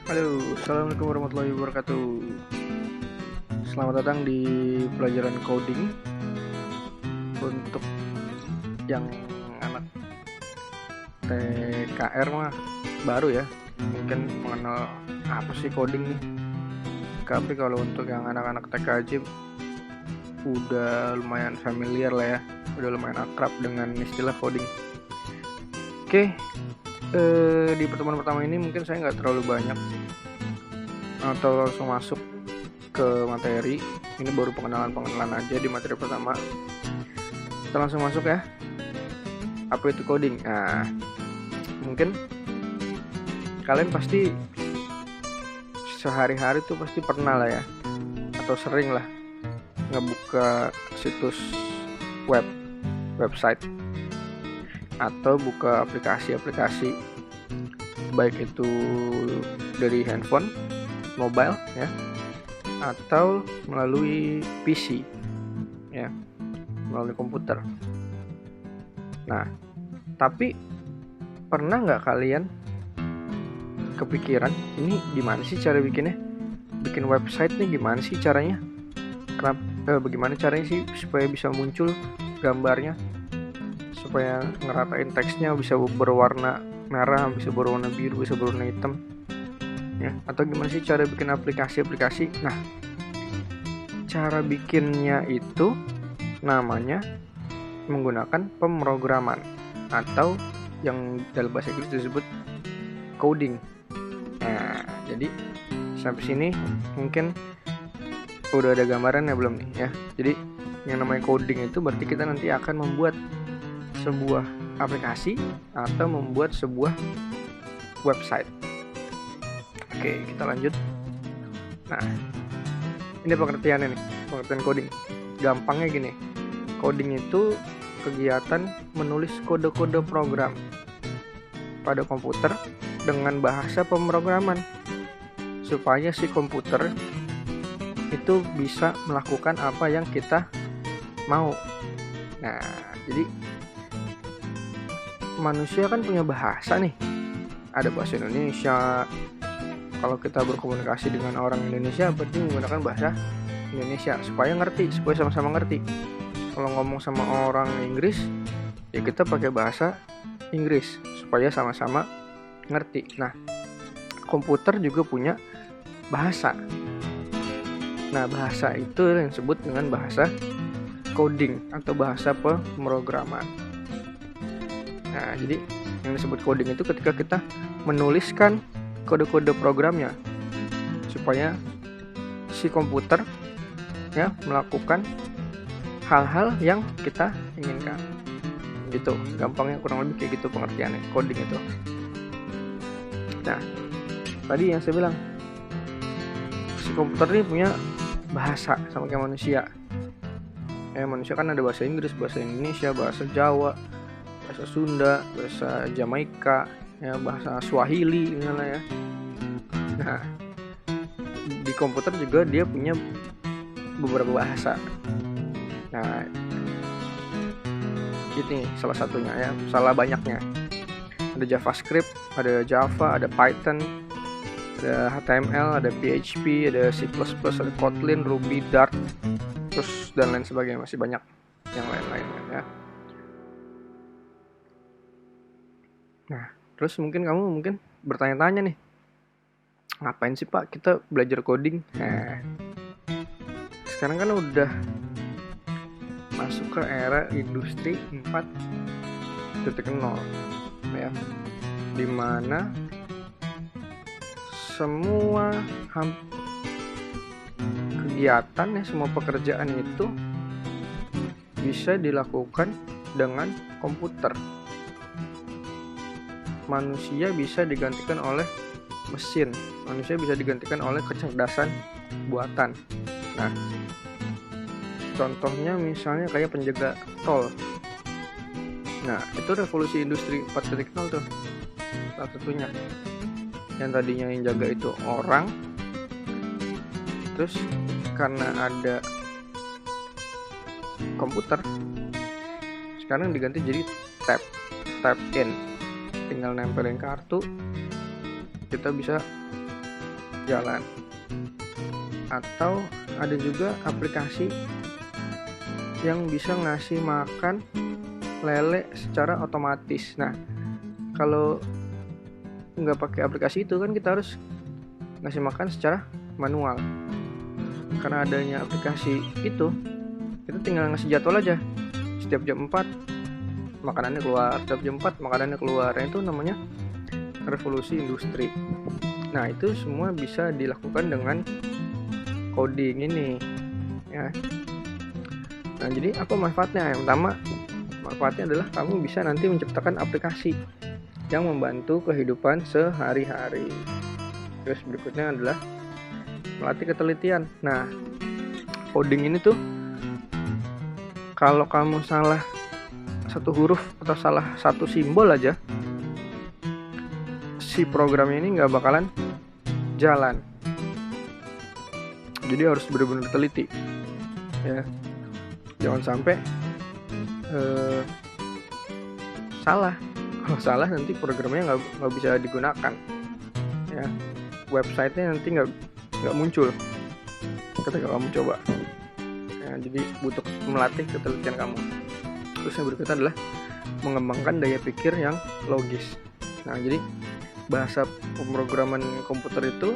Halo, assalamualaikum warahmatullahi wabarakatuh. Selamat datang di pelajaran coding untuk yang anak TKR mah baru ya, mungkin mengenal apa sih coding nih. Tapi kalau untuk yang anak-anak TKJ udah lumayan familiar lah ya, udah lumayan akrab dengan istilah coding. Oke, di pertemuan pertama ini mungkin saya nggak terlalu banyak atau langsung masuk ke materi. Ini baru pengenalan aja di materi pertama. Kita langsung masuk ya. Apa itu coding? Nah, mungkin kalian pasti sehari-hari tuh pasti pernah lah ya, atau sering lah ngebuka situs website atau buka aplikasi-aplikasi, baik itu dari handphone, mobile ya, atau melalui PC ya, melalui komputer. Nah, tapi pernah nggak kalian kepikiran ini gimana sih cara bikinnya? Bikin website nih gimana sih caranya? Bagaimana caranya sih supaya bisa muncul gambarnya, supaya ngeratain teksnya bisa berwarna merah, bisa berwarna biru, bisa berwarna hitam ya? Atau gimana sih cara bikin aplikasi-aplikasi? Nah, cara bikinnya itu namanya menggunakan pemrograman, atau yang dalam bahasa Inggris disebut coding. Nah, jadi sampai sini mungkin udah ada gambarannya belum nih ya? Jadi yang namanya coding itu berarti kita nanti akan membuat sebuah aplikasi atau membuat sebuah website. Oke, kita lanjut. Nah, ini pengertiannya nih, pengertian coding. Gampangnya gini, coding itu kegiatan menulis kode-kode program pada komputer dengan bahasa pemrograman supaya si komputer itu bisa melakukan apa yang kita mau. Nah, jadi manusia kan punya bahasa nih, ada bahasa Indonesia. Kalau kita berkomunikasi dengan orang Indonesia berarti menggunakan bahasa Indonesia supaya sama-sama ngerti. Kalau ngomong sama orang Inggris ya kita pakai bahasa Inggris supaya sama-sama ngerti. Nah, komputer juga punya bahasa. Nah, bahasa itu yang disebut dengan bahasa coding atau bahasa pemrograman. Nah, jadi yang disebut coding itu ketika kita menuliskan kode-kode programnya supaya si komputer ya melakukan hal-hal yang kita inginkan. Gitu, gampangnya kurang lebih kayak gitu pengertiannya coding itu. Nah, tadi yang saya bilang si komputer ini punya bahasa sama kayak manusia. Manusia kan ada bahasa Inggris, bahasa Indonesia, bahasa Jawa, bahasa Sunda, bahasa Jamaika, ya, bahasa Swahili misalnya ya. Nah, di komputer juga dia punya beberapa bahasa. Nah, ini salah satunya ya, salah banyaknya. Ada JavaScript, ada Java, ada Python, ada HTML, ada PHP, ada C++, ada Kotlin, Ruby, Dart, terus dan lain sebagainya, masih banyak yang lain-lainnya ya. Nah, terus mungkin kamu bertanya-tanya nih, ngapain sih Pak kita belajar coding? Nah, sekarang kan udah masuk ke era industri 4.0 ya, dimana semua kegiatan ya, semua pekerjaan itu bisa dilakukan dengan komputer. Manusia bisa digantikan oleh mesin, manusia bisa digantikan oleh kecerdasan buatan. Nah, contohnya misalnya kayak penjaga tol. Nah, itu revolusi industri 4.0 tuh salah satunya. Yang tadinya yang jaga itu orang, terus karena ada komputer sekarang diganti jadi tap in, tinggal nempelin kartu, kita bisa jalan. Atau ada juga aplikasi yang bisa ngasih makan lele secara otomatis. Nah, kalau nggak pakai aplikasi itu kan kita harus ngasih makan secara manual. Karena adanya aplikasi itu, kita tinggal ngasih jadwal aja. Setiap jam 4 makanannya keluar, setiap jam 4 makanannya keluar. Nah, itu namanya revolusi industri. Nah, itu semua bisa dilakukan dengan coding ini ya. Nah, jadi apa manfaatnya? Yang pertama, manfaatnya adalah kamu bisa nanti menciptakan aplikasi yang membantu kehidupan sehari-hari. Terus berikutnya adalah melatih ketelitian. Nah, coding ini tuh kalau kamu salah satu huruf atau salah satu simbol aja, si programnya ini nggak bakalan jalan. Jadi harus benar-benar teliti ya, jangan sampai salah. Kalau salah nanti programnya nggak bisa digunakan ya, websitenya nanti nggak muncul ketika kamu coba ya. Jadi butuh melatih ketelitian kamu. Terus yang berikutnya adalah mengembangkan daya pikir yang logis. Nah, jadi bahasa pemrograman komputer itu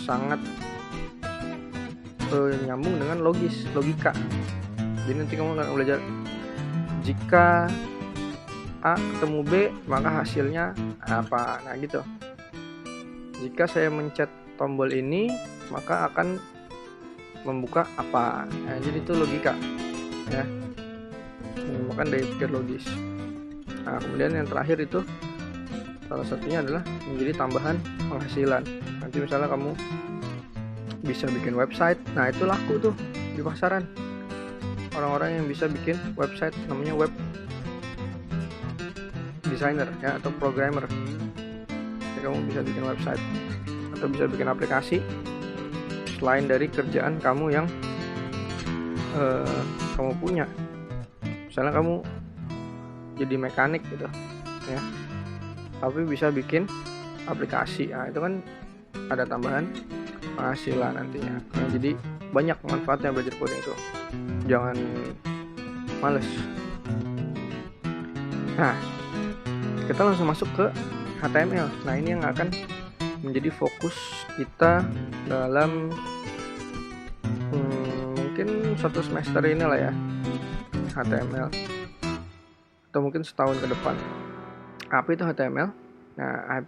sangat nyambung dengan logika. Jadi nanti kamu akan belajar jika A ketemu B maka hasilnya apa. Nah gitu. Jika saya mencet tombol ini maka akan membuka apa. Nah, jadi itu logika ya, mengembangkan daya pikir logis. Nah, kemudian yang terakhir itu salah satunya adalah menjadi tambahan penghasilan. Nanti misalnya kamu bisa bikin website, nah itu laku tuh di pasaran. Orang-orang yang bisa bikin website namanya web designer ya, atau programmer. Jadi kamu bisa bikin website atau bisa bikin aplikasi selain dari kerjaan kamu yang kamu punya. Misalnya kamu jadi mekanik gitu ya, tapi bisa bikin aplikasi. Nah, itu kan ada tambahan penghasilan nantinya. Nah, jadi banyak manfaatnya belajar coding itu. Jangan males. Nah, kita langsung masuk ke HTML. Nah, ini yang akan menjadi fokus kita dalam mungkin satu semester ini lah ya, HTML, atau mungkin setahun ke depan. Apa itu HTML? Nah,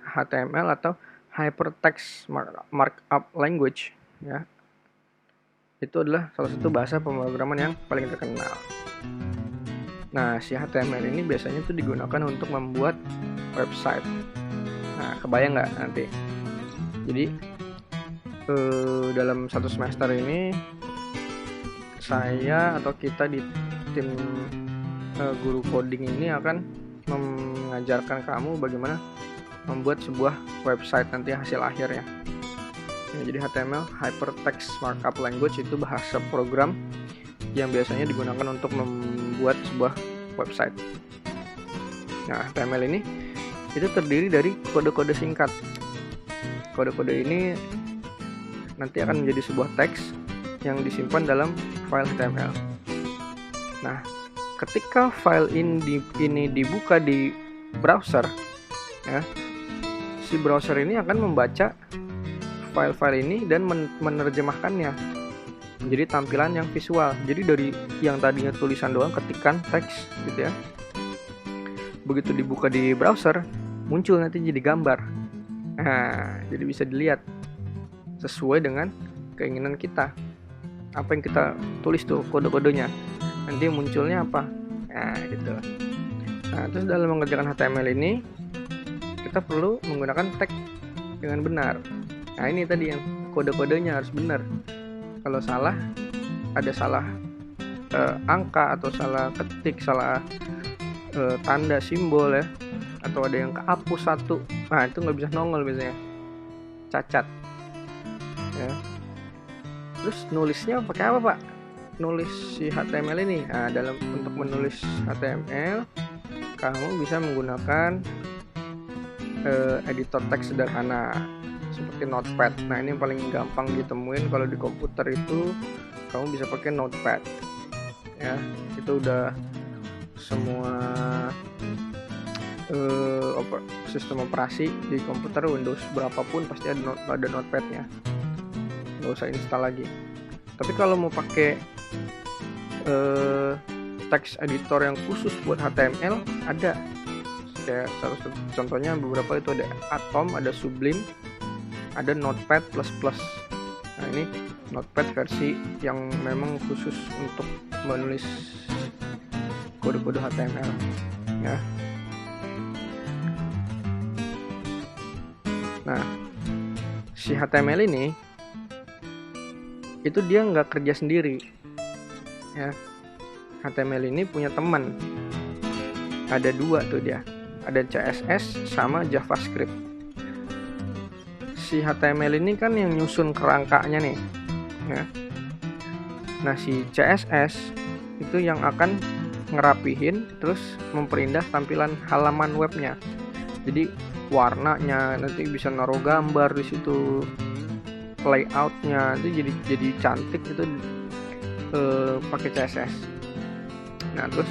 HTML atau Hypertext Markup Language ya, itu adalah salah satu bahasa pemrograman yang paling terkenal. Nah, si HTML ini biasanya tuh digunakan untuk membuat website. Nah, kebayang nggak nanti? Jadi dalam satu semester ini saya atau kita di tim guru coding ini akan mengajarkan kamu bagaimana membuat sebuah website nanti hasil akhirnya. Ya, jadi HTML Hypertext Markup Language itu bahasa program yang biasanya digunakan untuk membuat sebuah website. Nah, HTML ini itu terdiri dari kode-kode singkat. Kode-kode ini nanti akan menjadi sebuah teks yang disimpan dalam file HTML. Nah, ketika file ini dibuka di browser, ya, si browser ini akan membaca file-file ini dan menerjemahkannya menjadi tampilan yang visual. Jadi dari yang tadinya tulisan doang, ketikan teks gitu ya, begitu dibuka di browser muncul nanti jadi gambar. Nah, jadi bisa dilihat sesuai dengan keinginan kita. Apa yang kita tulis tuh kode-kodenya, nanti munculnya apa. Nah, gitu. Nah, terus dalam mengerjakan HTML ini kita perlu menggunakan tag dengan benar. Nah, ini tadi yang kode-kodenya harus benar. Kalau salah, ada salah angka atau salah ketik, salah tanda simbol ya, atau ada yang kehapus satu, nah itu nggak bisa nongol biasanya, cacat ya. Terus nulisnya pakai apa Pak? Nulis si HTML ini. Nah, untuk menulis HTML kamu bisa menggunakan editor teks sederhana seperti Notepad. Nah, ini yang paling gampang ditemuin kalau di komputer itu kamu bisa pakai Notepad. Ya, itu udah semua sistem operasi di komputer Windows berapapun pasti ada Notepad-nya. Nggak usah install lagi. Tapi kalau mau pakai text editor yang khusus buat HTML ada. Kayak salah satu contohnya beberapa itu ada Atom, ada Sublime, ada Notepad++. Nah, ini Notepad versi yang memang khusus untuk menulis kode-kode HTML ya. Nah, si HTML ini itu dia nggak kerja sendiri ya. HTML ini punya teman, ada dua tuh dia, ada CSS sama JavaScript. Si HTML ini kan yang nyusun kerangkanya nih ya. Nah, si CSS itu yang akan ngerapihin terus memperindah tampilan halaman webnya. Jadi warnanya nanti bisa naruh gambar di situ, layoutnya itu jadi cantik itu pakai CSS. Nah, terus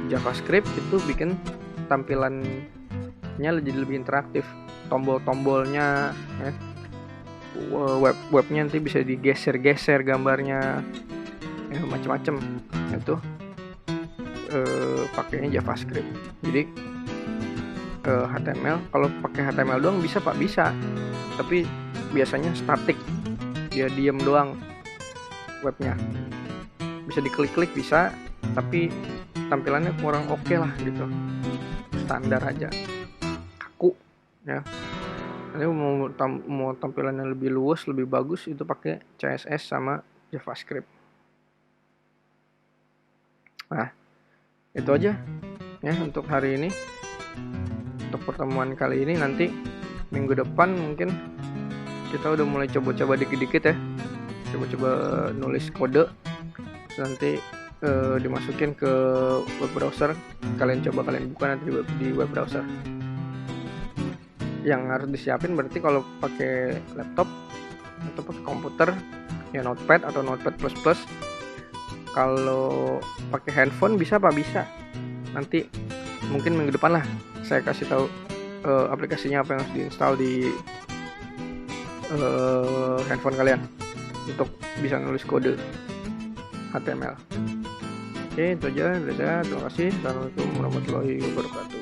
JavaScript itu bikin tampilannya jadi lebih interaktif, tombol-tombolnya ya. Webnya nanti bisa digeser-geser gambarnya ya, macam-macam itu pakainya JavaScript. Jadi HTML kalau pakai HTML doang bisa Pak, bisa, tapi biasanya statik, dia diem doang webnya. Bisa diklik-klik bisa, tapi tampilannya kurang oke lah gitu, standar aja, kaku ya. Nanti mau tampilannya lebih luas, lebih bagus, itu pakai CSS sama JavaScript. Nah, itu aja ya untuk hari ini, untuk pertemuan kali ini. Nanti minggu depan mungkin kita udah mulai coba-coba dikit-dikit ya, coba-coba nulis kode, terus nanti dimasukin ke web browser. Kalian buka nanti di web browser. Yang harus disiapin berarti kalau pakai laptop atau pakai komputer ya Notepad atau Notepad++. Kalau pakai handphone bisa Pak, bisa. Nanti mungkin minggu depan lah saya kasih tahu aplikasinya apa yang harus diinstal di handphone kalian untuk bisa nulis kode HTML. Oke, itu aja. Terima kasih. Assalamualaikum warahmatullahi wabarakatuh.